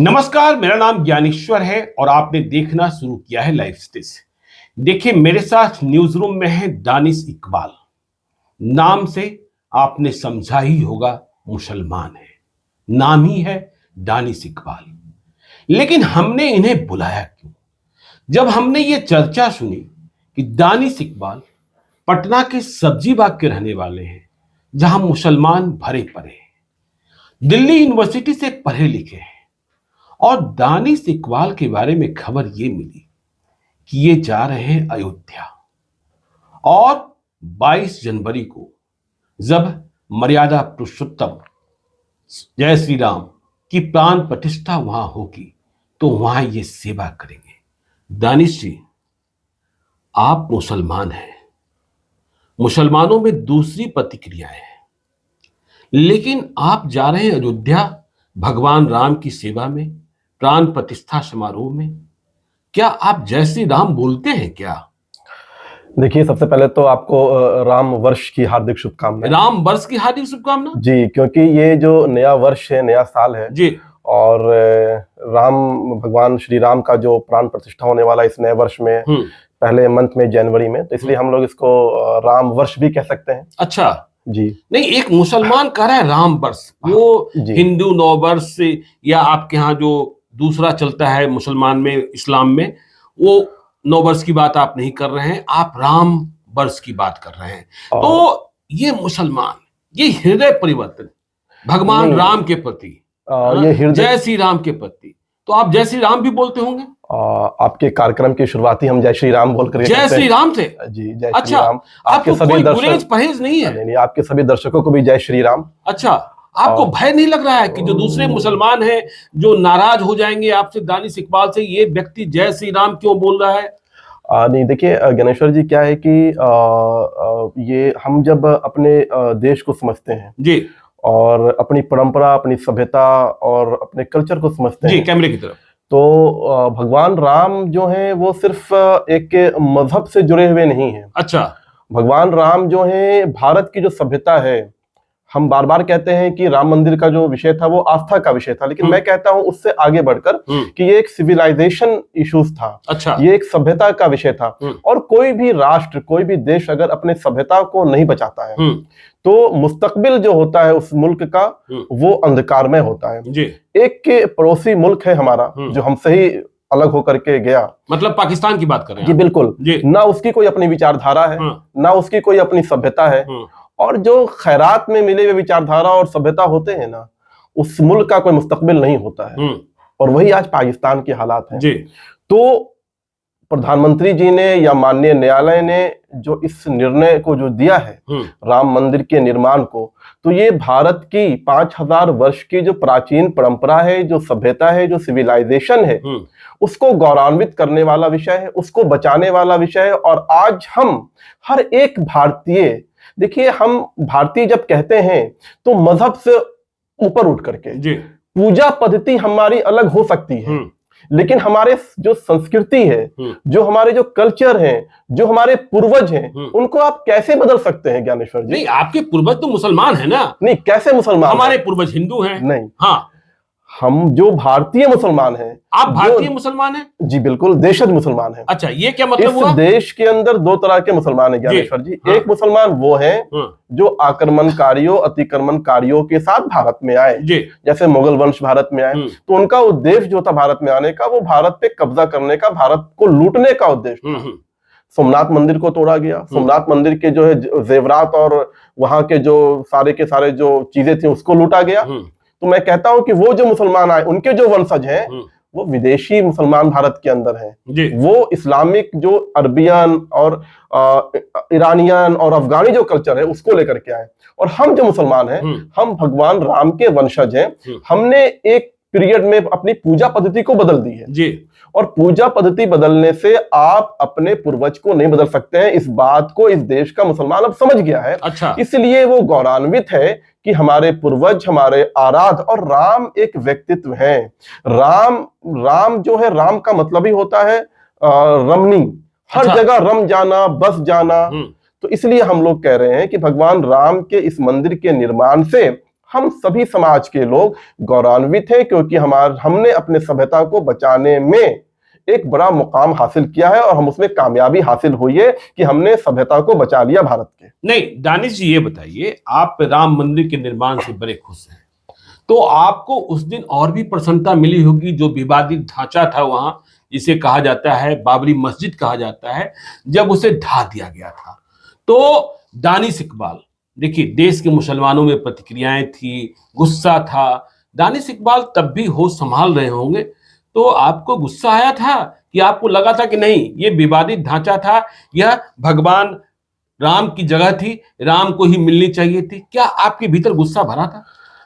नमस्कार, मेरा नाम ज्ञानेश्वर है और आपने देखना शुरू किया है लाइफ स्टेज। देखिए, मेरे साथ न्यूज रूम में है दानिश इकबाल। नाम से आपने समझा ही होगा, मुसलमान है, नाम ही है दानिश इकबाल। लेकिन हमने इन्हें बुलाया क्यों? जब हमने ये चर्चा सुनी कि दानिश इकबाल पटना के सब्जी बाग के रहने वाले हैं, जहां मुसलमान भरे पड़े हैं, दिल्ली यूनिवर्सिटी से पढ़े लिखे हैं, और दानिश इकबाल के बारे में खबर ये मिली कि ये जा रहे हैं अयोध्या। और 22 जनवरी को जब मर्यादा पुरुषोत्तम जय श्री राम की प्राण प्रतिष्ठा वहां होगी, तो वहां ये सेवा करेंगे। दानिश जी, आप मुसलमान हैं, मुसलमानों में दूसरी प्रतिक्रियाएं हैं, लेकिन आप जा रहे हैं अयोध्या भगवान राम की सेवा में, प्राण प्रतिष्ठा समारोह में। क्या आप जय श्री राम बोलते हैं क्या? देखिए, सबसे पहले तो आपको राम वर्ष की हार्दिक शुभकामनाएं। राम वर्ष की हार्दिक शुभकामनाएं जी, क्योंकि ये जो नया वर्ष है, नया साल है जी, और भगवान श्री राम का जो प्राण प्रतिष्ठा होने वाला इस नए वर्ष में पहले मंथ में जनवरी में, तो इसलिए हम लोग इसको राम वर्ष भी कह सकते हैं। अच्छा जी, नहीं, एक मुसलमान कह रहा है राम वर्ष, वो हिंदू नव वर्ष या आपके यहाँ जो दूसरा चलता है मुसलमान में, इस्लाम में, वो नव वर्ष की बात आप नहीं कर रहे हैं, आप राम वर्ष की बात कर रहे हैं। तो ये मुसलमान, ये हृदय परिवर्तन भगवान राम के प्रति, ये हृदय जय श्री राम के प्रति, तो आप जय श्री राम भी बोलते होंगे। आपके कार्यक्रम की शुरुआत ही हम जय श्री राम बोल कर जय श्री राम से। जी, जय अच्छा, श्री राम। आपको कोई गुरेज परहेज नहीं है? नहीं, आपके सभी दर्शकों को भी जय श्री राम। अच्छा, आपको भय नहीं लग रहा है कि जो दूसरे मुसलमान हैं जो नाराज हो जाएंगे आपसे, दानिश इकबाल से, ये व्यक्ति जय श्री राम क्यों बोल रहा है? नहीं, देखिए ज्ञानेश्वर जी, क्या है कि ये हम जब अपने देश को समझते हैं जी, और अपनी परंपरा, अपनी सभ्यता और अपने कल्चर को समझते जी, हैं, कैमरे की तरफ, तो भगवान राम जो हैं वो सिर्फ एक मजहब से जुड़े हुए नहीं हैं। अच्छा, भगवान राम जो हैं भारत की जो सभ्यता है, हम बार बार कहते हैं कि राम मंदिर का जो विषय था वो आस्था का विषय था, लेकिन मैं कहता हूं उससे आगे बढ़कर कि ये एक सिविलाइजेशन इश्यूज था। अच्छा, ये एक सभ्यता का विषय था। और कोई भी राष्ट्र, कोई भी देश अगर अपने सभ्यता को नहीं बचाता है तो मुस्तकबिल जो होता है उस मुल्क का, वो अंधकारमय होता है। जी। एक पड़ोसी मुल्क है हमारा जो हमसे ही अलग होकर के गया, मतलब पाकिस्तान की बात कर रहे हैं? जी बिल्कुल जी। ना उसकी कोई अपनी विचारधारा है, ना उसकी कोई अपनी सभ्यता है, और जो खैरात में मिले हुए विचारधारा और सभ्यता होते हैं ना, उस मुल्क का कोई मुस्तकबिल नहीं होता है। और वही आज पाकिस्तान के हालात हैं जी। तो प्रधानमंत्री जी ने या माननीय न्यायालय ने जो इस निर्णय को जो दिया है राम मंदिर के निर्माण को, तो ये भारत की 5000 वर्ष की जो प्राचीन परंपरा है, जो सभ्यता है, जो सिविलाइजेशन है, उसको गौरवान्वित करने वाला विषय है, उसको बचाने वाला विषय है। और आज हम हर एक भारतीय, देखिए, हम भारतीय जब कहते हैं तो मजहब से ऊपर उठ करके जी, पूजा पद्धति हमारी अलग हो सकती है, लेकिन हमारे जो संस्कृति है, जो हमारे जो कल्चर हैं, जो हमारे पूर्वज हैं, उनको आप कैसे बदल सकते हैं ज्ञानेश्वर जी? नहीं, आपके पूर्वज तो मुसलमान है ना? नहीं, कैसे मुसलमान? हमारे पूर्वज हिंदू हैं। नहीं, हाँ, हम जो भारतीय मुसलमान हैं। आप भारतीय मुसलमान हैं? जी बिल्कुल, देशज मुसलमान हैं। अच्छा, ये क्या मतलब हुआ? इस देश के अंदर दो तरह के मुसलमान हैं ज्ञानेश्वर जी। एक मुसलमान वो हैं जो आक्रमणकारियों, अतिक्रमणकारियों के साथ भारत में आए, जैसे मुगल वंश भारत में आए, तो उनका उद्देश्य जो था भारत में आने का, वो भारत पे कब्जा करने का, भारत को लूटने का उद्देश्य था। सोमनाथ मंदिर को तोड़ा गया, सोमनाथ मंदिर के जो है जेवरात और वहां के जो सारे के सारे जो चीजें थी उसको लूटा गया। तो मैं कहता हूं कि वो जो मुसलमान आए, उनके जो वंशज हैं, वो विदेशी मुसलमान भारत के अंदर हैं। वो इस्लामिक जो अरबियन और ईरानियन और अफगानी जो कल्चर है उसको लेकर के आए। और हम जो मुसलमान हैं, हम भगवान राम के वंशज हैं। हमने एक पीरियड में अपनी पूजा पद्धति को बदल दी है जी। और पूजा पद्धति बदलने से आप अपने पूर्वज को नहीं बदल सकते हैं। इस बात को इस देश का मुसलमान अब समझ गया है। अच्छा। इसलिए वो गौरवान्वित है कि हमारे पूर्वज, हमारे आराध्य, और राम एक व्यक्तित्व है। राम जो है, राम का मतलब ही होता है रमणी, हर जगह रम जाना, बस जाना। तो इसलिए हम लोग कह रहे हैं कि भगवान राम के इस मंदिर के निर्माण से हम सभी समाज के लोग गौरवान्वित हैं, क्योंकि हमने अपने सभ्यता को बचाने में एक बड़ा मुकाम हासिल किया है और हम उसमें कामयाबी हासिल हुई है कि हमने सभ्यता को बचा लिया भारत के। नहीं दानिश जी, ये बताइए, आप राम मंदिर के निर्माण से बड़े खुश हैं, तो आपको उस दिन और भी प्रसन्नता मिली होगी जो विवादित ढांचा था वहां, जिसे कहा जाता है बाबरी मस्जिद कहा जाता है, जब उसे ढा दिया गया था। तो दानिश इकबाल, देखिए देश के मुसलमानों में प्रतिक्रियाएं थी, गुस्सा था, दानिश इकबाल तब भी होश संभाल रहे होंगे, तो आपको गुस्सा आया था कि आपको लगा था कि नहीं ये विवादित ढांचा था, यह भगवान राम की जगह थी, राम को ही मिलनी चाहिए थी, क्या आपके भीतर गुस्सा भरा था?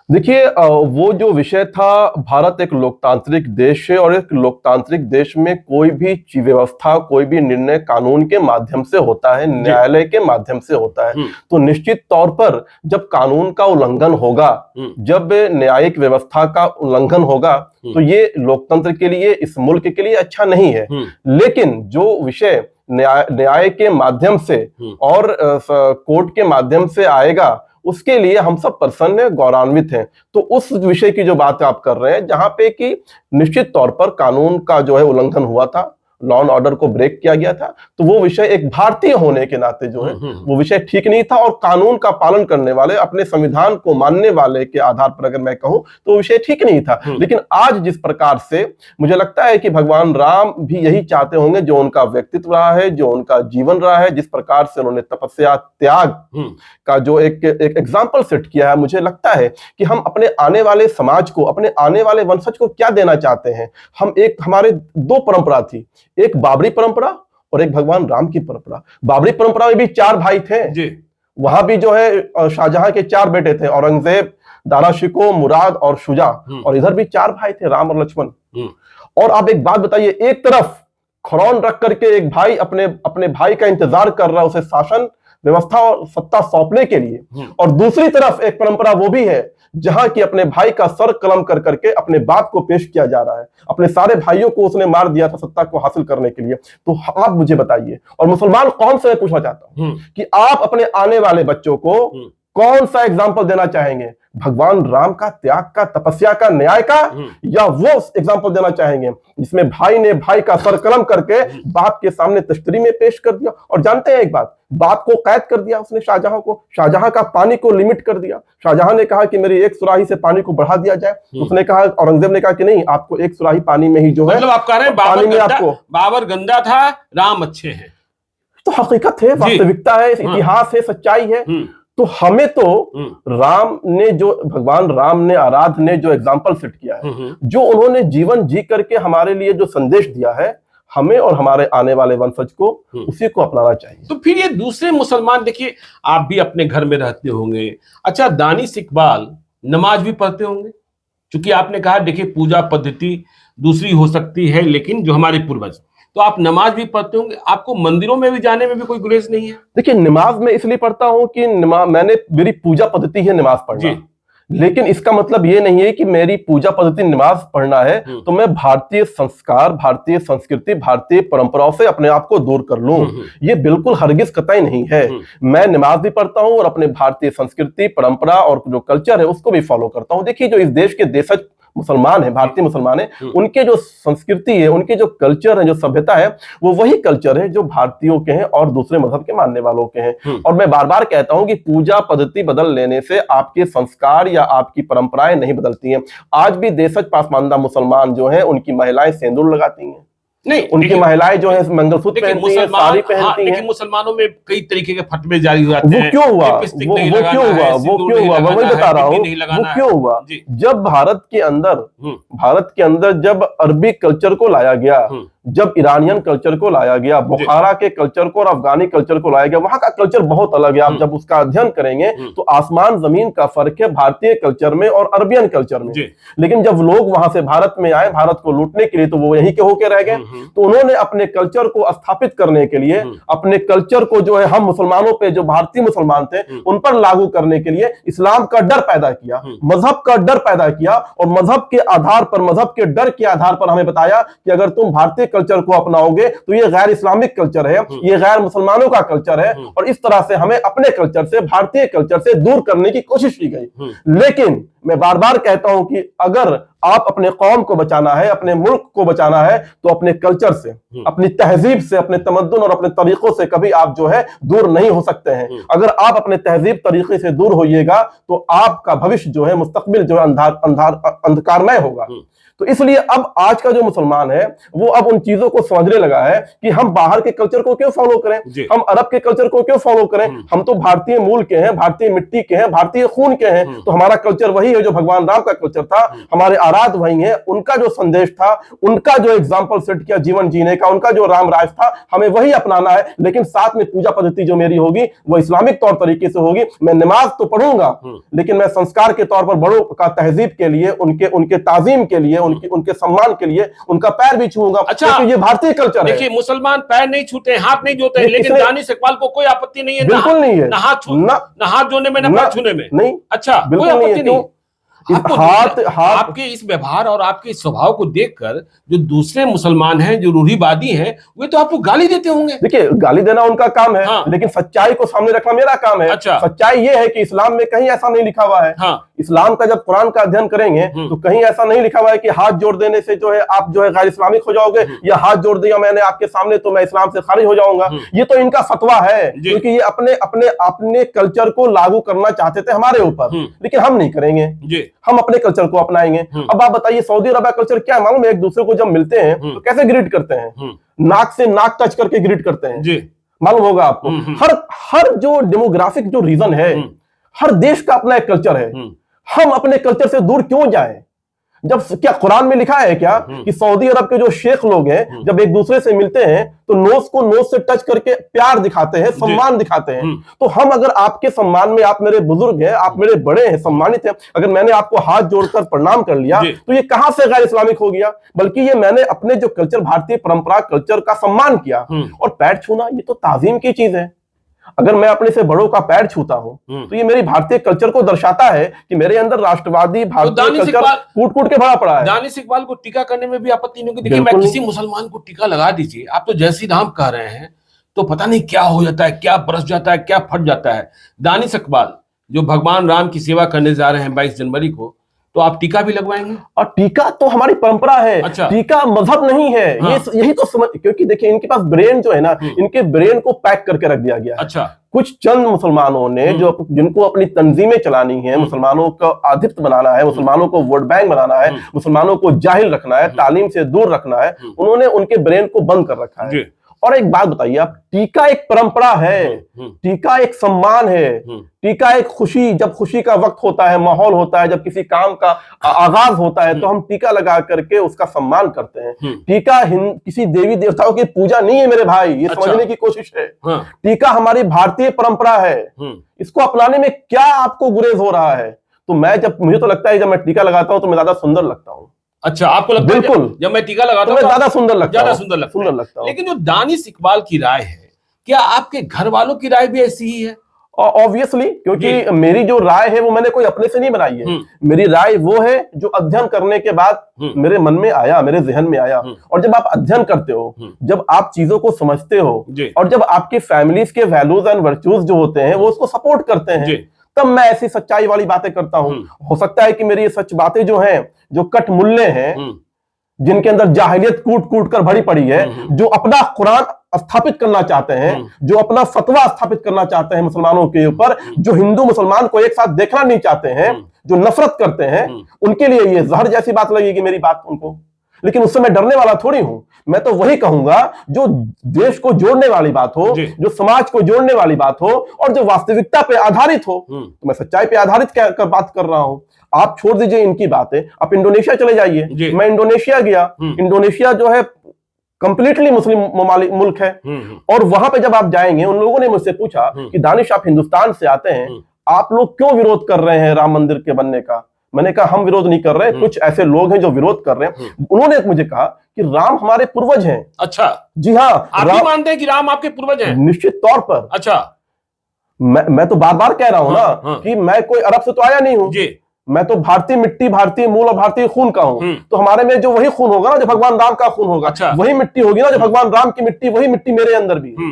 देखिए, वो जो विषय था, भारत एक लोकतांत्रिक देश है और एक लोकतांत्रिक देश में कोई भी व्यवस्था, कोई भी निर्णय कानून के माध्यम से होता है, न्यायालय के माध्यम से होता है। तो निश्चित तौर पर जब कानून का उल्लंघन होगा, जब न्यायिक व्यवस्था का उल्लंघन होगा, तो ये लोकतंत्र के लिए, इस मुल्क के लिए अच्छा नहीं है। लेकिन जो विषय न्याय के माध्यम से और कोर्ट के माध्यम से आएगा, उसके लिए हम सब प्रसन्न, गौरवान्वित हैं। तो उस विषय की जो बात आप कर रहे हैं, जहां पे कि निश्चित तौर पर कानून का जो है उल्लंघन हुआ था, लॉ एंड ऑर्डर को ब्रेक किया गया था, तो वो विषय एक भारतीय होने के नाते जो है वो विषय ठीक नहीं था और कानून का पालन करने वाले, अपने संविधान को मानने वाले के आधार पर अगर मैं कहूं तो वो विषय ठीक नहीं था। लेकिन आज जिस प्रकार से मुझे लगता है कि भगवान राम भी यही चाहते होंगे, जो उनका व्यक्तित्व रहा है, जो उनका जीवन रहा है, जिस प्रकार से उन्होंने तपस्या, त्याग का जो एक एग्जाम्पल सेट किया है, मुझे लगता है कि हम अपने आने वाले समाज को, अपने आने वाले वंशज को क्या देना चाहते हैं। हमारे दो परंपरा थी, एक बाबरी परंपरा और एक भगवान राम की परंपरा। बाबरी परंपरा में भी 4 भाई थे जी। वहां भी जो है शाहजहां के 4 बेटे थे, औरंगजेब, दारा शिकोह, मुराद और शुजा, और इधर भी 4 भाई थे, राम और लक्ष्मण। और आप एक बात बताइए, एक तरफ खरौन रख करके एक भाई अपने भाई का इंतजार कर रहा है उसे शासन व्यवस्था और सत्ता सौंपने के लिए, और दूसरी तरफ एक परंपरा वो भी है जहां कि अपने भाई का सर कलम कर करके अपने बाप को पेश किया जा रहा है। अपने सारे भाइयों को उसने मार दिया था सत्ता को हासिल करने के लिए। तो आप मुझे बताइए, और मुसलमान कौन से, मैं पूछना चाहता हूं कि आप अपने आने वाले बच्चों को कौन सा एग्जाम्पल देना चाहेंगे, भगवान राम का त्याग का, तपस्या का, न्याय का, या वो एग्जाम्पल देना चाहेंगे जिसमें भाई ने भाई का सर कलम करके बाप के सामने तश्तरी में पेश कर दिया? और जानते हैं एक बात, बाप को कैद कर दिया उसने, शाहजहां को, शाहजहां का पानी को लिमिट कर दिया। शाहजहां ने कहा कि मेरी 1 सुराही से पानी को बढ़ा दिया जाए, उसने कहा, औरंगजेब ने कहा कि नहीं, आपको 1 सुराही पानी में ही जो है, मतलब आप कह रहे हैं बाबर गंदा था, राम अच्छे हैं। तो हकीकत है, वास्तविकता है, इतिहास है, सच्चाई है। तो हमें तो भगवान राम ने, आराध्य ने जो एग्जाम्पल सेट किया है, जो उन्होंने जीवन जी करके हमारे लिए जो संदेश दिया है, हमें और हमारे आने वाले वंशज को उसी को अपनाना चाहिए। तो फिर ये दूसरे मुसलमान, देखिए आप भी अपने घर में रहते होंगे, अच्छा दानिश इकबाल नमाज भी पढ़ते होंगे, क्योंकि आपने कहा देखिए पूजा पद्धति दूसरी हो सकती है, लेकिन जो हमारे पूर्वज, तो आप नमाज भी पढ़ते होंगे, आपको मंदिरों में भी जाने में भी कोई गुरेज नहीं है? देखिए, नमाज में इसलिए पढ़ता हूं कि मेरी पूजा पद्धति है नमाज पढ़ना, लेकिन इसका मतलब ये नहीं है कि मेरी पूजा पद्धति नमाज पढ़ना है तो मैं भारतीय संस्कार, भारतीय संस्कृति, भारतीय परंपराओं से अपने आप को दूर कर लूं। ये बिल्कुल हरगिज कतई नहीं है। मैं नमाज भी पढ़ता हूं और अपने भारतीय संस्कृति, परंपरा और जो कल्चर है उसको भी फॉलो करता हूं। देखिए, जो इस देश के देशज मुसलमान है, भारतीय मुसलमान है, उनके जो संस्कृति है, उनके जो कल्चर है, जो सभ्यता है, वो वही कल्चर है जो भारतीयों के हैं और दूसरे मजहब के मानने वालों के हैं। और मैं बार बार कहता हूं कि पूजा पद्धति बदल लेने से आपके संस्कार या आपकी परंपराएं नहीं बदलती हैं। आज भी देशज पासमानदा मुसलमान जो हैं, उनकी महिलाएं सिंदूर लगाती हैं, नहीं उनकी महिलाएं जो है मंगलसूत्र पहनती हैं, साड़ी पहनती हैं। मुसलमानों में कई तरीके के फतवे जारी हो जाते हैं। वो क्यों हुआ? वही बता रहा हूँ, वो क्यों हुआ? जब भारत के अंदर जब अरबी कल्चर को लाया गया, जब ईरानियन कल्चर को लाया गया, बुखारा के कल्चर को और अफगानी कल्चर को लाया गया, वहां का कल्चर बहुत अलग है। आप जब उसका अध्ययन करेंगे तो आसमान जमीन का फर्क है भारतीय कल्चर में और अरबियन कल्चर में। लेकिन जब लोग वहां से भारत में आए, भारत को लूटने के लिए, तो वो यहीं के होके रह गए। तो उन्होंने अपने कल्चर को स्थापित करने के लिए, अपने कल्चर को जो है हम मुसलमानों पे, जो भारतीय मुसलमान थे, उन पर लागू करने के लिए इस्लाम का डर पैदा किया, मजहब का डर पैदा किया, और मजहब के आधार पर, मजहब के डर के आधार पर हमें बताया कि अगर तुम भारतीय कल्चर को अपनाओगे तो ये गैर इस्लामिक कल्चर है, ये गैर मुसलमानों का कल्चर है, और इस तरह से हमें अपने कल्चर से, भारतीय कल्चर से दूर करने की कोशिश की गई। लेकिन मैं बार बार कहता हूं कि अगर आप अपने कौम को बचाना है, अपने मुल्क को बचाना है, तो अपने कल्चर से, अपनी तहजीब से, अपने तमद्दुन और अपने तरीकों से कभी आप जो है दूर नहीं हो सकते हैं। अगर आप अपने तहजीब तरीके से दूर होइएगा तो आपका भविष्य जो है, मुस्तकबिल जो है अंधकारमय होगा। तो इसलिए अब आज का जो मुसलमान है वो अब उन चीजों को समझने लगा है कि हम बाहर के कल्चर को क्यों फॉलो करें, हम अरब के कल्चर को क्यों फॉलो करें, हम तो भारतीय मूल के हैं, भारतीय मिट्टी के हैं, भारतीय खून के हैं, तो हमारा कल्चर वही है जो भगवान राम का कल्चर था, हमारे आराध वही है, उनका जो संदेश था, उनका जो एग्जाम्पल सेट किया जीवन जीने का, उनका जो राम राज था, हमें वही अपनाना है। लेकिन साथ में पूजा पद्धति जो मेरी होगी वो इस्लामिक तौर तरीके से होगी। मैं नमाज तो पढ़ूंगा लेकिन मैं संस्कार के तौर पर बड़ों का तहजीब के लिए, उनके ताजीम के लिए, उनके सम्मान के लिए उनका पैर भी छूंगा। अच्छा, क्योंकि ये भारतीय कल्चर है। देखिए, मुसलमान पैर नहीं छूते, हाथ नहीं धोते हैं, लेकिन दानिश इकबाल को कोई आपत्ति नहीं है, बिल्कुल नहीं है, ना हाथ धोने में, ना पैर छूने में। नहीं, अच्छा, बिल्कुल कोई आपत्ति नहीं। हाथ आपके इस व्यवहार और आपके इस स्वभाव को देखकर जो दूसरे मुसलमान हैं, जो रूढ़िवादी हैं, वे तो आपको गाली देते होंगे। देखिए, गाली देना उनका काम है, हाँ। लेकिन सच्चाई को सामने रखना मेरा काम है। अच्छा। सच्चाई ये है कि इस्लाम में कहीं ऐसा नहीं लिखा हुआ है। हाँ। इस्लाम का जब कुरान का अध्ययन करेंगे तो कहीं ऐसा नहीं लिखा हुआ है कि हाथ जोड़ देने से जो है आप जो है गैर इस्लामिक हो जाओगे, या हाथ जोड़ दिया मैंने आपके सामने तो मैं इस्लाम से खारिज हो जाऊंगा। ये तो इनका फतवा है, क्योंकि ये अपने अपने अपने कल्चर को लागू करना चाहते थे हमारे ऊपर, लेकिन हम नहीं करेंगे, हम अपने कल्चर को अपनाएंगे। अब आप बताइए, सऊदी अरब का कल्चर क्या है मालूम है? एक दूसरे को जब मिलते हैं तो कैसे ग्रीट करते हैं? नाक से नाक टच करके ग्रीट करते हैं, मालूम होगा आपको। हर जो डेमोग्राफिक जो रीजन है, हर देश का अपना एक कल्चर है। हम अपने कल्चर से दूर क्यों जाएं? जब क्या कुरान में लिखा है क्या कि सऊदी अरब के जो शेख लोग हैं जब एक दूसरे से मिलते हैं तो नोज को नोज से टच करके प्यार दिखाते हैं, सम्मान दिखाते हैं? तो हम अगर आपके सम्मान में, आप मेरे बुजुर्ग हैं, आप मेरे बड़े हैं, सम्मानित हैं, अगर मैंने आपको हाथ जोड़कर प्रणाम कर लिया तो ये कहां से गैर इस्लामिक हो गया? बल्कि ये मैंने अपने जो कल्चर, भारतीय परंपरा कल्चर का सम्मान किया। और पैर छूना ये तो ताजीम की चीज है। अगर मैं अपने से बड़ों का पैर छूता हूं तो ये मेरी भारतीय कल्चर को दर्शाता है कि मेरे अंदर राष्ट्रवादी भारतीय कल्चर कूट कूट के भरा पड़ा है। दानिश इकबाल को टीका करने में भी आपत्ति नहीं होगी। देखिए, मैं किसी मुसलमान को टीका लगा दीजिए, आप तो जय श्री राम कह रहे हैं, तो पता नहीं क्या हो जाता है, क्या बरस जाता है, क्या फट जाता है। दानिश इकबाल जो भगवान राम की सेवा करने जा रहे हैं 22 जनवरी को, तो आप टीका भी लगवाएंगे? और टीका तो हमारी परंपरा है। अच्छा। टीका मजहब नहीं है। हाँ। यही तो समझ, क्योंकि देखिए इनके पास ब्रेन जो है ना, इनके ब्रेन को पैक करके रख दिया गया है। अच्छा। कुछ चंद मुसलमानों ने जो, जिनको अपनी तंजीमें चलानी है, मुसलमानों को आधिपत्य बनाना है, मुसलमानों को वोट बैंक बनाना है, मुसलमानों को जाहिल रखना है, तालीम से दूर रखना है, उन्होंने उनके ब्रेन को बंद कर रखा है। और एक बात बताइए आप, टीका एक परंपरा है, टीका एक सम्मान है, टीका एक खुशी, जब खुशी का वक्त होता है, माहौल होता है, जब किसी काम का आगाज होता है तो हम टीका लगा करके उसका सम्मान करते हैं। टीका किसी देवी देवताओं की पूजा नहीं है मेरे भाई, ये समझने की कोशिश है। टीका हमारी भारतीय परंपरा है, इसको अपनाने में क्या आपको गुरेज हो रहा है? तो मुझे तो लगता है जब मैं टीका लगाता हूं तो मैं ज्यादा सुंदर लगता हूं। अच्छा, आपको लगता है? बिल्कुल, जब मैं टीका लगाता हूं ज्यादा सुंदर लगता हूं। लेकिन जो दानिश इकबाल की राय है, क्या आपके घर वालों की राय भी ऐसी ही है? ऑब्वियसली, क्योंकि मेरी जो राय है वो मैंने कोई अपने से नहीं बनाई है। मेरी राय वो है जो अध्ययन करने के बाद मेरे मन में आया, मेरे जहन में आया। और जब आप अध्ययन करते हो, जब आप चीजों को समझते हो, और जब आपके फैमिलीज के वैल्यूज एंड वर्च्यूज जो होते हैं वो उसको सपोर्ट करते हैं, तब मैं ऐसी सच्चाई वाली बातें करता हूं। हो सकता है कि मेरी ये सच बातें जो हैं, जो कट मूल्य हैं, जिनके अंदर जाहिलियत कूट कूट कर भरी पड़ी है, जो अपना कुरान स्थापित करना चाहते हैं, जो अपना फतवा स्थापित करना चाहते हैं मुसलमानों के ऊपर, जो हिंदू मुसलमान को एक साथ देखना नहीं चाहते हैं, जो नफरत करते हैं, उनके लिए ये जहर जैसी बात लगेगी मेरी बात उनको। लेकिन उससे मैं डरने वाला थोड़ी हूं। मैं तो वही कहूंगा जो देश को जोड़ने वाली बात हो, जो समाज को जोड़ने वाली बात हो, और जो वास्तविकता पे आधारित हो। तो मैं सच्चाई पे आधारित बात कर रहा हूं। आप छोड़ दीजिए इनकी बातें, आप इंडोनेशिया चले जाइए। मैं इंडोनेशिया गया। इंडोनेशिया जो है कंप्लीटली मुस्लिम मुल्क है, और वहां पे जब आप जाएंगे, उन लोगों ने मुझसे पूछा कि दानिश आप हिंदुस्तान से आते हैं, आप लोग क्यों विरोध कर रहे हैं राम मंदिर के बनने का? मैंने कहा हम विरोध नहीं कर रहे, कुछ ऐसे लोग हैं जो विरोध कर रहे हैं। उन्होंने मुझे कहा कि राम हमारे पूर्वज हैं। अच्छा, जी हाँ, आप भी मानते हैं कि राम आपके पूर्वज हैं? निश्चित तौर पर। अच्छा, मैं तो बार बार कह रहा हूं ना कि मैं कोई अरब से तो आया नहीं हूं। मैं तो भारतीय मिट्टी, भारतीय मूल और भारतीय खून का हूं। तो हमारे में जो वही खून होगा ना जो भगवान राम का खून होगा, अच्छा। वही मिट्टी होगी ना जो भगवान राम की मिट्टी, वही मिट्टी मेरे अंदर भी है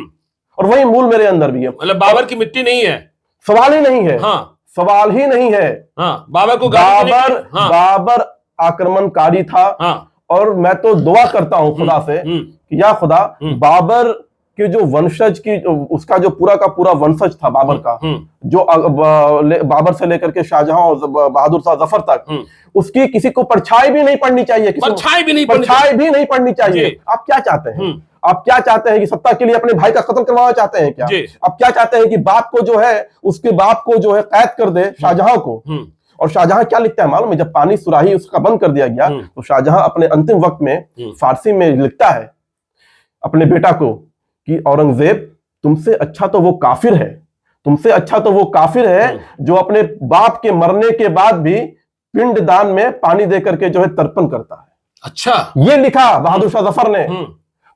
और वही मूल मेरे अंदर भी है। मतलब बाबर की मिट्टी नहीं है, सवाल ही नहीं है। हाँ, सवाल ही नहीं है। हाँ, बाबर को हाँ। बाबर आक्रमणकारी था। हाँ। और मैं तो दुआ करता हूं खुदा से कि या खुदा, बाबर के जो वंशज की, उसका जो पूरा का पूरा वंशज था बाबर का, जो बाबर से लेकर के शाहजहां और बहादुर शाह जफर तक, उसकी किसी को परछाई भी नहीं पड़नी चाहिए, परछाई भी नहीं पड़नी चाहिए। आप क्या चाहते हैं? आप क्या चाहते हैं कि सत्ता के लिए अपने भाई का कत्ल करवाना चाहते हैं क्या? आप क्या चाहते हैं कि बाप को जो है, उसके बाप को जो है कैद कर दे शाहजहां को? और शाहजहां क्या लिखता है मालूम है? जब पानी सुराही उसका बंद कर दिया गया तो शाहजहां अपने अंतिम वक्त में फारसी में लिखता है अपने बेटा को कि औरंगजेब, तुमसे अच्छा तो वो काफिर है, तुमसे अच्छा तो वो काफिर है जो अपने बाप के मरने के बाद भी पिंड दान में पानी दे करके जो है तर्पण करता है। अच्छा, ये लिखा बहादुर शाह जफर ने।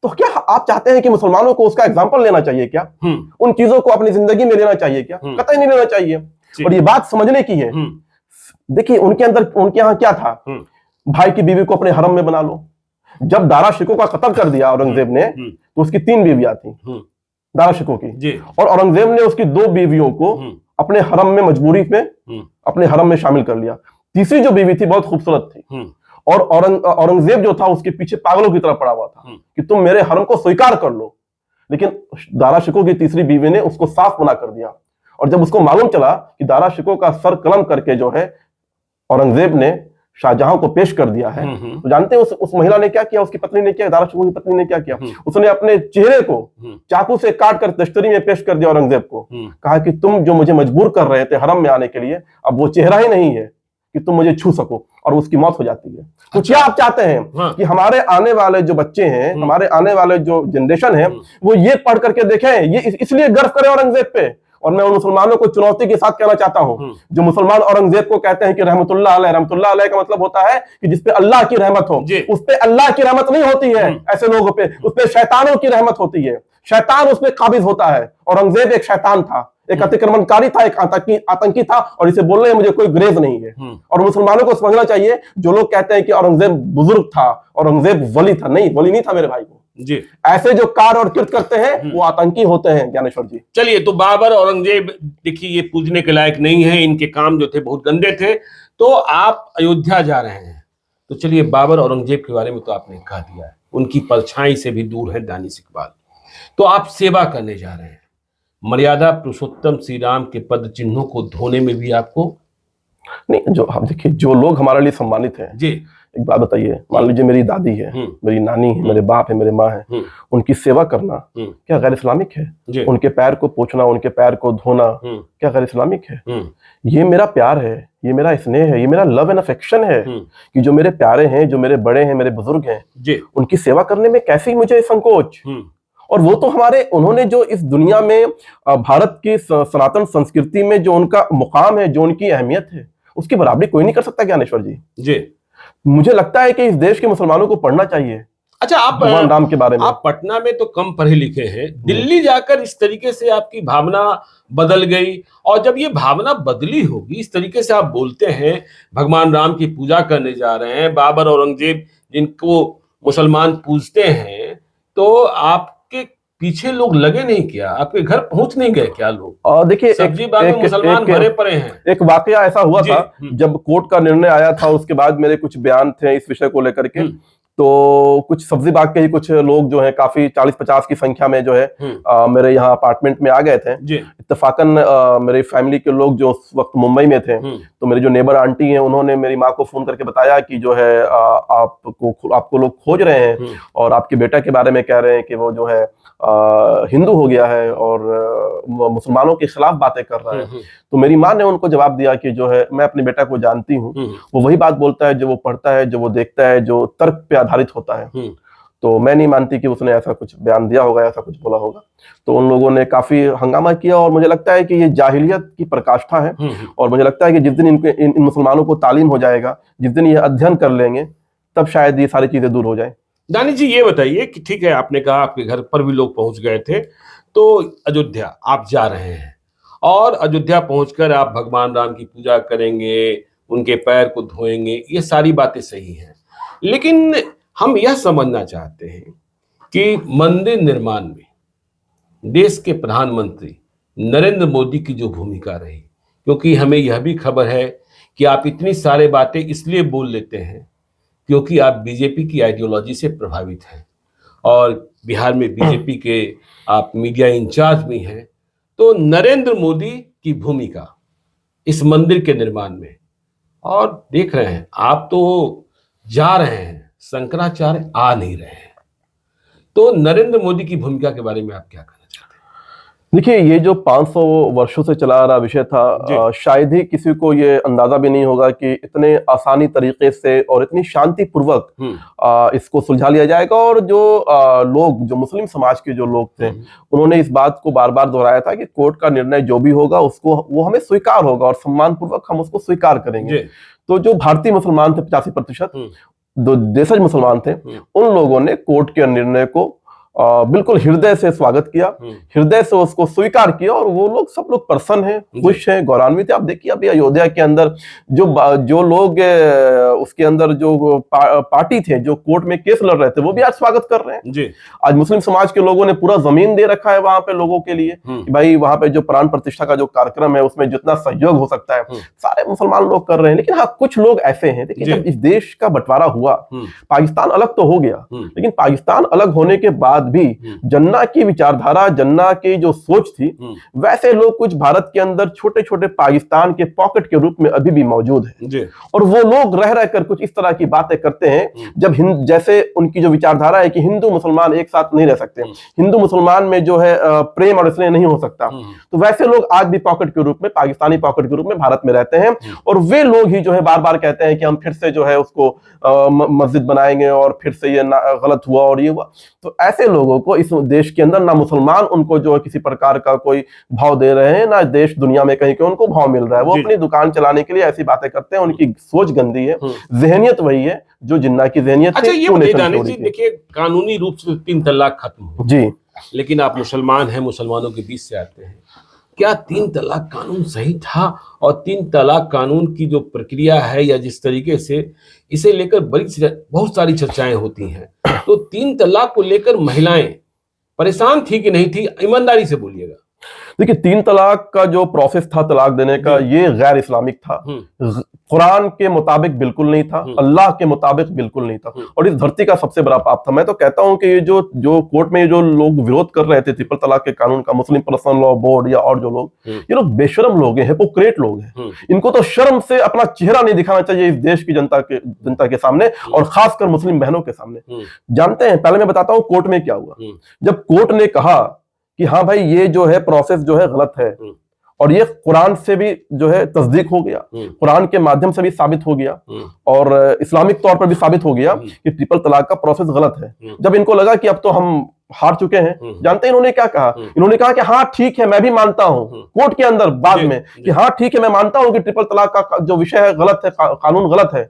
तो क्या आप चाहते हैं कि मुसलमानों को उसका एग्जाम्पल लेना चाहिए क्या? उन चीजों को अपनी जिंदगी में लेना चाहिए क्या? कतई नहीं लेना चाहिए। और ये बात समझने की है। देखिए उनके अंदर, उनके यहाँ क्या था? भाई की बीवी को अपने हरम में बना लो। जब दारा शिकोह का कत्ल कर दिया औरंगजेब ने, तो उसकी 3 बीवियां थी दारा शिकोह की, और औरंगजेब ने उसकी 2 बीवियों को अपने हरम में मजबूरी में अपने हरम में शामिल कर लिया। तीसरी जो बीवी थी बहुत खूबसूरत थी, और औरंगजेब जो था उसके पीछे पागलों की तरह पड़ा हुआ था कि तुम मेरे हरम को स्वीकार कर लो। लेकिन दारा शिकोह की तीसरी बीवी ने उसको साफ मना कर दिया। और जब उसको मालूम चला कि दारा शिकोह का सर कलम करके जो है औरंगजेब ने शाहजहां को पेश कर दिया है, तो जानते हैं उस महिला ने क्या किया? उसकी पत्नी ने क्या, दारा शिकोह की पत्नी ने क्या किया? उसने अपने चेहरे को चाकू से काट कर तश्तरी में पेश कर दिया औरंगजेब को। कहा कि तुम जो मुझे मजबूर कर रहे थे हरम में आने के लिए, अब वो चेहरा ही नहीं है कि तुम मुझे छू सको, और उसकी मौत हो जाती है। तो क्या आप चाहते हैं कि हमारे आने वाले जो बच्चे हैं, हमारे आने वाले जो जनरेशन है, वो ये पढ़ करके देखें, ये इसलिए गर्व करें औरंगजेब पे? और मैं उन मुसलमानों को चुनौती के साथ कहना चाहता हूं जो मुसलमान औरंगजेब को कहते हैं कि रहमतुल्लाह अलैह। रहमतुल्लाह अलैह का मतलब होता है कि जिस पे अल्लाह की रहमत हो। उस पे अल्लाह की रहमत नहीं होती है ऐसे लोगों पे, उस पे शैतानों की रहमत होती है। शैतान उस पे काबिज होता है। औरंगजेब एक शैतान था, एक अतिक्रमणकारी था, एक आतंकी था, और इसे बोलने में मुझे कोई गुरेज नहीं है। और मुसलमानों को समझना चाहिए, जो लोग कहते हैं कि औरंगजेब बुजुर्ग था, औरंगजेब वली था, नहीं, वली नहीं था मेरे भाई को जी। ऐसे जो कार्य और कृत्य करते हैं वो आतंकी होते हैं ज्ञानेश्वर जी। चलिए, तो बाबर औरंगजेब देखिए ये पूजने के लायक नहीं है, इनके काम जो थे बहुत गंदे थे। तो आप अयोध्या जा रहे हैं, तो चलिए बाबर औरंगजेब के बारे में तो आपने कह दिया है, उनकी परछाई से भी दूर है दानिश इकबाल। तो आप सेवा करने जा रहे हैं, मर्यादा पुरुषोत्तम श्री राम के पद चिन्हों को धोने में भी आपको नहीं, जो हम देखिए, जो लोग हमारे लिए सम्मानित हैं जी, एक बात बताइए, मान लीजिए मेरी दादी है, मेरी नानी है, मेरे बाप है, मेरे माँ है, उनकी सेवा करना क्या गैर इस्लामिक है? उनके पैर को पोंछना, उनके पैर को धोना क्या गैर इस्लामिक है? ये मेरा प्यार है, ये मेरा स्नेह है, ये मेरा लव एंड अफेक्शन है कि जो मेरे प्यारे हैं, जो मेरे बड़े हैं, मेरे बुजुर्ग हैं, उनकी सेवा करने में कैसी मुझे संकोच? और वो तो हमारे, उन्होंने जो इस दुनिया में भारत की सनातन संस्कृति में जो उनका मुकाम है, जो उनकी अहमियत है, उसकी बराबरी कोई नहीं कर सकता ज्ञानेश्वर जी। मुझे लगता है कि इस देश के मुसलमानों को पढ़ना चाहिए। अच्छा, आप भगवान राम के बारे में, आप पटना में तो कम पढ़े लिखे हैं, दिल्ली जाकर इस तरीके से आपकी भावना बदल गई, और जब ये भावना बदली होगी, इस तरीके से आप बोलते हैं, भगवान राम की पूजा करने जा रहे हैं, बाबर औरंगजेब जिनको मुसलमान पूजते हैं, तो आपके पीछे लोग लगे नहीं क्या? आपके घर पहुंच नहीं गए क्या लोग? और देखिए, सब्जी बाग में मुसलमान भरे पड़े हैं। एक वाकया ऐसा हुआ था, जब कोर्ट का निर्णय आया था, उसके बाद मेरे कुछ बयान थे इस विषय को लेकर के, तो कुछ सब्जी बाग के ही कुछ लोग जो है, काफी 40-50 की संख्या में जो है मेरे यहाँ अपार्टमेंट में आ गए थे। इत्तेफाकन मेरे फैमिली के लोग जो उस वक्त मुंबई में थे, तो मेरी जो नेबर आंटी हैं, उन्होंने मेरी माँ को फोन करके बताया कि जो है आपको लोग खोज रहे हैं, और आपके बेटा के बारे में कह रहे हैं कि वो जो है हिंदू हो गया है और मुसलमानों के खिलाफ बातें कर रहा है। तो मेरी माँ ने उनको जवाब दिया कि जो है, मैं अपने बेटा को जानती हूँ, वो वही बात बोलता है जो वो पढ़ता है, जो वो देखता है, जो तर्क पे आधारित होता है। तो मैं नहीं मानती कि उसने ऐसा कुछ बयान दिया होगा, ऐसा कुछ बोला होगा। तो उन लोगों ने काफी हंगामा किया, और मुझे लगता है कि ये जाहिलियत की पराकाष्ठा है। और मुझे लगता है कि जिस दिन इन मुसलमानों को तालीम हो जाएगा, जिस दिन ये अध्ययन कर लेंगे, तब शायद ये सारी चीजें दूर हो जाए। दानिश जी, ये बताइए कि ठीक है, आपने कहा आपके घर पर भी लोग पहुंच गए थे, तो अयोध्या आप जा रहे हैं, और अयोध्या पहुंचकर आप भगवान राम की पूजा करेंगे, उनके पैर को धोएंगे, ये सारी बातें सही हैं। लेकिन हम यह समझना चाहते हैं कि मंदिर निर्माण में देश के प्रधानमंत्री नरेंद्र मोदी की जो भूमिका रही, क्योंकि हमें यह भी खबर है कि आप इतनी सारे बातें इसलिए बोल लेते हैं क्योंकि आप बीजेपी की आइडियोलॉजी से प्रभावित हैं और बिहार में बीजेपी के आप मीडिया इंचार्ज भी हैं। तो नरेंद्र मोदी की भूमिका इस मंदिर के निर्माण में, और देख रहे हैं आप तो जा रहे हैं, शंकराचार्य आ नहीं रहे हैं, तो नरेंद्र मोदी की भूमिका के बारे में आप क्या कहना चाहते हैं? देखिए, ये जो 500 वर्षों से चला आ रहा विषय था, शायद ही किसी को ये अंदाजा भी नहीं होगा कि इतने आसानी तरीके से और इतनी शांतिपूर्वक इसको सुलझा लिया जाएगा। और जो लोग, जो मुस्लिम समाज के जो लोग थे, उन्होंने इस बात को बार बार दोहराया था कि कोर्ट का निर्णय जो भी होगा उसको, वो हमें स्वीकार होगा और सम्मानपूर्वक हम उसको स्वीकार करेंगे। तो जो भारतीय मुसलमान थे 85%, जो देशज मुसलमान थे, उन लोगों ने कोर्ट के निर्णय को बिल्कुल हृदय से स्वागत किया, हृदय से उसको स्वीकार किया, और वो लोग सब लोग प्रसन्न हैं, खुश हैं, गौरवान्वित हैं। आप देखिए अभी अयोध्या के अंदर जो लोग उसके अंदर जो पार्टी थे, जो कोर्ट में केस लड़ रहे थे, वो भी आज स्वागत कर रहे हैं जी। आज मुस्लिम समाज के लोगों ने पूरा जमीन दे रखा है वहां पे लोगों के लिए कि भाई वहां पे जो प्राण प्रतिष्ठा का जो कार्यक्रम है उसमें जितना सहयोग हो सकता है सारे मुसलमान लोग कर रहे हैं। लेकिन हाँ, कुछ लोग ऐसे हैं, देखिए जब इस देश का बंटवारा हुआ, पाकिस्तान अलग तो हो गया, लेकिन पाकिस्तान अलग होने के बाद भी जन्ना की विचारधारा, जन्ना की जो सोच थी, वैसे लोग कुछ भारत के अंदर छोटे छोटे पाकिस्तान के पॉकेट के रूप में अभी भी मौजूद है। और वो लोग रह रहकर कुछ इस तरह की बातें करते हैं, जब जैसे उनकी जो विचारधारा है कि हिंदू मुसलमान एक साथ नहीं रह सकते, हिंदू मुसलमान में जो है प्रेम और स्नेह नहीं हो सकता, तो वैसे लोग आज भी पॉकेट के रूप में, पाकिस्तानी पॉकेट के रूप में भारत में रहते हैं। और वे लोग ही जो है बार बार कहते हैं कि हम फिर से जो है उसको मस्जिद बनाएंगे और फिर से ये गलत हुआ और ये हुआ। तो ऐसे लोगों को इस देश के अंदर ना मुसलमान उनको जो है किसी प्रकार का कोई भाव दे रहे हैं, ना देश दुनिया में कहीं उनको भाव मिल रहा है। वो अपनी दुकान चलाने के लिए ऐसी बातें करते हैं, उनकी सोच गंदी है, जहनियत वही है जो जिन्ना की जहनियत है। अच्छा, ये देखिए, कानूनी रूप से 3 तलाक खत्म हो जी, लेकिन आप मुसलमान हैं, मुसलमानों के बीच से आते हैं, क्या 3 तलाक कानून सही था? और 3 तलाक कानून की जो प्रक्रिया है या जिस तरीके से इसे लेकर बहुत सारी चर्चाएं होती हैं, तो 3 तलाक को लेकर महिलाएं परेशान थी कि नहीं थी? ईमानदारी से बोलिएगा। देखिए, 3 तलाक का जो प्रोसेस था तलाक देने का, ये गैर इस्लामिक था, कुरान के मुताबिक बिल्कुल नहीं था, अल्लाह के मुताबिक बिल्कुल नहीं था, और इस धरती का सबसे बड़ा पाप था। मैं तो कहता हूं कि ये जो कोर्ट में जो लोग विरोध कर रहे थे ट्रिपल तलाक के कानून का, मुस्लिम पर्सनल लॉ बोर्ड या और जो लोग, ये लोग बेशरम लोग हैं, हिपोक्रेट लोग हैं। इनको तो शर्म से अपना चेहरा नहीं दिखाना चाहिए इस देश की जनता के सामने, और खासकर मुस्लिम बहनों के सामने। जानते हैं, पहले मैं बताता हूँ कोर्ट में क्या हुआ। जब कोर्ट ने कहा कि हाँ भाई, ये जो है प्रोसेस जो है गलत है, और ये कुरान से भी जो है तस्दीक हो गया, कुरान के माध्यम से भी साबित हो गया, और इस्लामिक तौर पर भी साबित हो गया कि ट्रिपल तलाक का प्रोसेस गलत है। जब इनको लगा कि अब तो हम हार चुके हैं, जानते हैं इन्होंने क्या कहा? इन्होंने कहा कि हाँ ठीक है, मैं भी मानता हूं, कोर्ट के अंदर बाद में, कि हाँ ठीक है, मैं मानता हूं कि ट्रिपल तलाक का जो विषय है गलत है, कानून गलत है,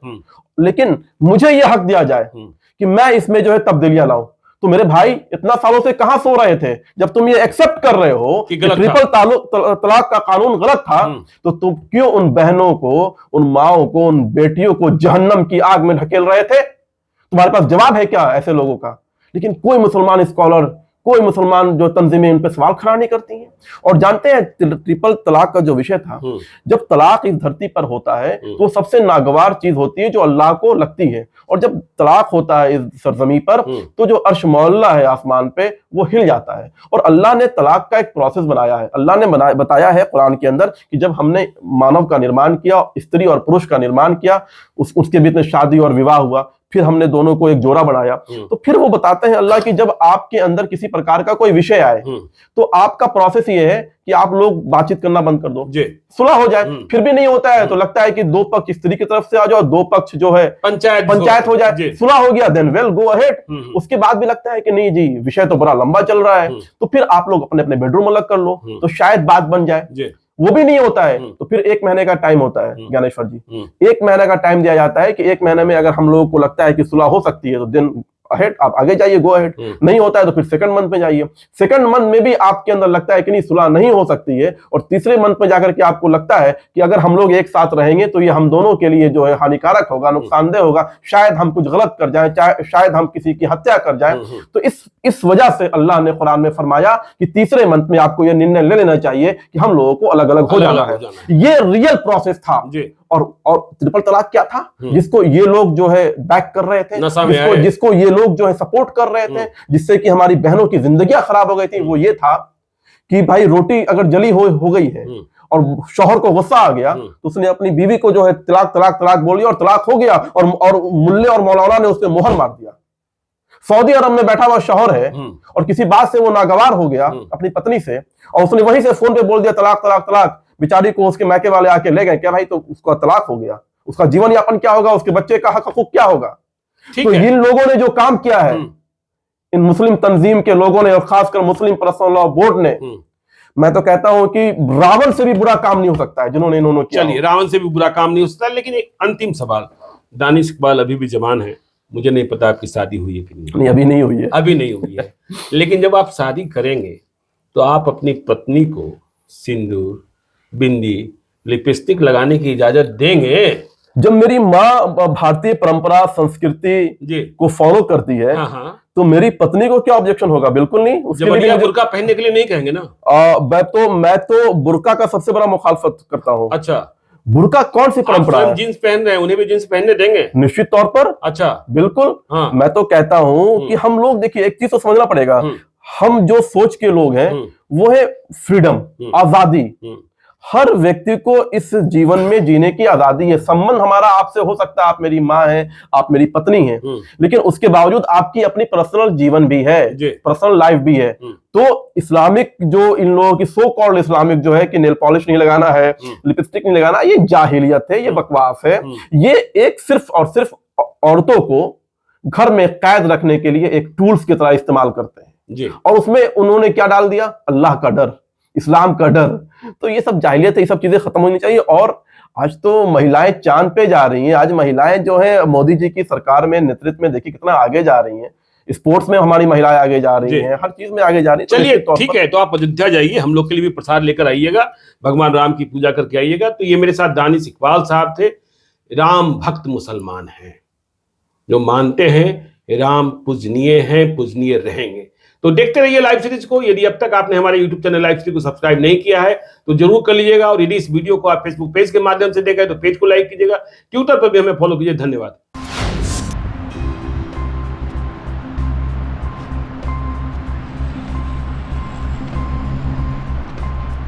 लेकिन मुझे यह हक दिया जाए कि मैं इसमें जो है तब्दीलियां लाऊं। तो मेरे भाई, इतना सालों से कहां सो रहे थे? जब तुम ये एक्सेप्ट कर रहे हो कि ट्रिपल तलाक का कानून गलत था, तो तुम क्यों उन बहनों को, उन माओं को, उन बेटियों को जहन्नम की आग में ढकेल रहे थे? तुम्हारे पास जवाब है क्या ऐसे लोगों का? लेकिन कोई मुसलमान स्कॉलर, कोई मुसलमान जो तंजीमें इन पर सवाल खड़ा नहीं करती हैं। और जानते हैं, ट्रिपल तलाक का जो विषय था, जब तलाक इस धरती पर होता है तो सबसे नागवार चीज होती है जो अल्लाह को लगती है। और जब तलाक होता है इस सरजमी पर, तो जो अर्श मौला है आसमान पे, वो हिल जाता है। और अल्लाह ने तलाक का एक प्रोसेस बनाया है। अल्लाह ने बताया है कुरान के अंदर कि जब हमने मानव का निर्माण किया, स्त्री और पुरुष का निर्माण किया, उसके बीच में शादी और विवाह हुआ, फिर हमने दोनों को एक जोड़ा बनाया, तो फिर वो बताते हैं अल्लाह की जब आपके अंदर किसी प्रकार का कोई विषय आए, तो आपका प्रोसेस ये है कि आप लोग बातचीत करना बंद कर दो, सुलह हो जाए। फिर भी नहीं होता है तो लगता है कि 2 पक्ष स्त्री की तरफ से आ जाओ, 2 पक्ष जो है पंचायत हो जाए, सुलह हो गया, देन वेल गो अहेड। उसके बाद भी लगता है कि नहीं जी, विषय तो बड़ा लंबा चल रहा है, तो फिर आप लोग अपने अपने बेडरूम अलग कर लो, तो शायद बात बन जाए। वो भी नहीं होता है तो फिर 1 महीने का टाइम होता है ज्ञानेश्वर जी, 1 महीने का टाइम दिया जाता है कि 1 महीने में अगर हम लोगों को लगता है कि सुलह हो सकती है, तो दिन अहेड, आप आगे जाइए, गो अहेड। नहीं होता है तो फिर सेकंड मंथ में जाइए। सेकंड मंथ में भी आपके अंदर लगता है कि नहीं सुलह नहीं हो सकती है, और तीसरे मंथ में जाकर के आपको लगता है कि अगर हम लोग एक साथ रहेंगे तो ये हम दोनों के लिए जो है हानिकारक होगा, नुकसानदेह होगा, शायद हम कुछ गलत कर जाएं, शायद हम किसी की हत्या कर जाएं। तो इस वजह से अल्लाह ने कुरान में फरमाया कि तीसरे मंथ में आपको यह निर्णय ले लेना चाहिए कि हम लोगों को अलग अलग हो जाना है। ये रियल प्रोसेस था। और ट्रिपल तलाक क्या था जिसको ये लोग जो है बैक कर रहे थे, जिसको ये लोग जो है सपोर्ट कर रहे थे, जिससे कि हमारी बहनों की जिंदगियां खराब हो गई थी। वो ये था कि भाई रोटी अगर जली हो गई है और शौहर को गुस्सा आ गया तो उसने अपनी बीवी को जो है तलाक तलाक तलाक बोल दिया और तलाक हो गया, और मुल्ले और मौलाना ने उसने मोहर मार दिया। सऊदी अरब में बैठा हुआ शौहर है और किसी बात से वो नागवार हो गया अपनी पत्नी से, और उसने वहीं से फोन पे बोल दिया तलाक तलाक तलाक। बेचारी को उसके मैके वाले आके ले गए, क्या भाई तो उसका तलाक हो गया, उसका जीवन यापन क्या होगा, उसके बच्चे का हक हुकूक क्या होगा। तो इन लोगों ने जो काम किया है, इन मुस्लिम तंजीम के लोगों ने, और खासकर मुस्लिम पर्सनल लॉ बोर्ड ने, मैं तो कहता हूं कि रावण से भी बुरा काम नहीं हो सकता है जिन्होंने इन्होंने किया। चलिए, रावण से भी बुरा काम नहीं हो सकता। लेकिन एक अंतिम सवाल, दानिश इकबाल अभी भी जवान है, मुझे नहीं पता आपकी शादी हुई है कि नहीं। अभी नहीं हुई है। अभी नहीं हुई है। लेकिन जब आप शादी करेंगे तो आप अपनी पत्नी को सिंदूर, बिंदी, लिपस्टिक लगाने की इजाजत देंगे? जब मेरी माँ भारतीय परंपरा संस्कृति को फॉलो करती है, तो मेरी पत्नी को क्या ऑब्जेक्शन होगा? बिल्कुल नहीं। उसके लिए बुर्का पहनने के लिए नहीं कहेंगे ना? मैं तो बुर्का का सबसे बड़ा मुखालफत करता हूँ। अच्छा, बुर्का कौन सी परंपरा है? जींस पहन रहे हैं, उन्हें भी जींस पहनने देंगे? निश्चित तौर पर। अच्छा, बिल्कुल। मैं तो कहता हूँ कि हम लोग, देखिए एक चीज तो समझना पड़ेगा, हम जो सोच के लोग हैं वो है फ्रीडम, आजादी। हर व्यक्ति को इस जीवन में जीने की आजादी है। संबंध हमारा आपसे हो सकता है, आप मेरी माँ हैं, आप मेरी पत्नी हैं, लेकिन उसके बावजूद आपकी अपनी पर्सनल जीवन भी है, पर्सनल लाइफ भी है। तो इस्लामिक जो इन लोगों की सो कॉल्ड इस्लामिक जो है कि नेल पॉलिश नहीं लगाना है, लिपस्टिक नहीं लगाना, ये जाहिलियत है, ये बकवास है। ये एक सिर्फ और सिर्फ औरतों को घर में कैद रखने के लिए एक टूल्स की तरह इस्तेमाल करते हैं। और उसमें उन्होंने क्या डाल दिया? अल्लाह का डर, इस्लाम का डर। तो ये सब जाहिलियत है, ये सब चीजें खत्म होनी चाहिए। और आज तो महिलाएं चांद पे जा रही हैं। आज महिलाएं जो है मोदी जी की सरकार में नेतृत्व में देखिए कितना आगे जा रही हैं। स्पोर्ट्स में हमारी महिलाएं आगे जा रही हैं, हर चीज में आगे जा रही हैं। चलिए ठीक है, तो आप अयोध्या जाइए, हम लोग के लिए भी प्रसाद लेकर आइएगा, भगवान राम की पूजा करके आइएगा। तो ये मेरे साथ दानिश इकबाल साहब थे, राम भक्त मुसलमान हैं, जो मानते हैं राम पूजनीय हैं, पूजनीय रहेंगे। तो देखते रहिए लाइव सीरीज को। यदि अब तक आपने हमारे यूट्यूब चैनल लाइव सीरीज को सब्सक्राइब नहीं किया है तो जरूर कर लीजिएगा, और यदि इस वीडियो को आप फेसबुक पेज के माध्यम से देखा है तो पेज को लाइक कीजिएगा, ट्विटर पर भी हमें फॉलो कीजिए। धन्यवाद।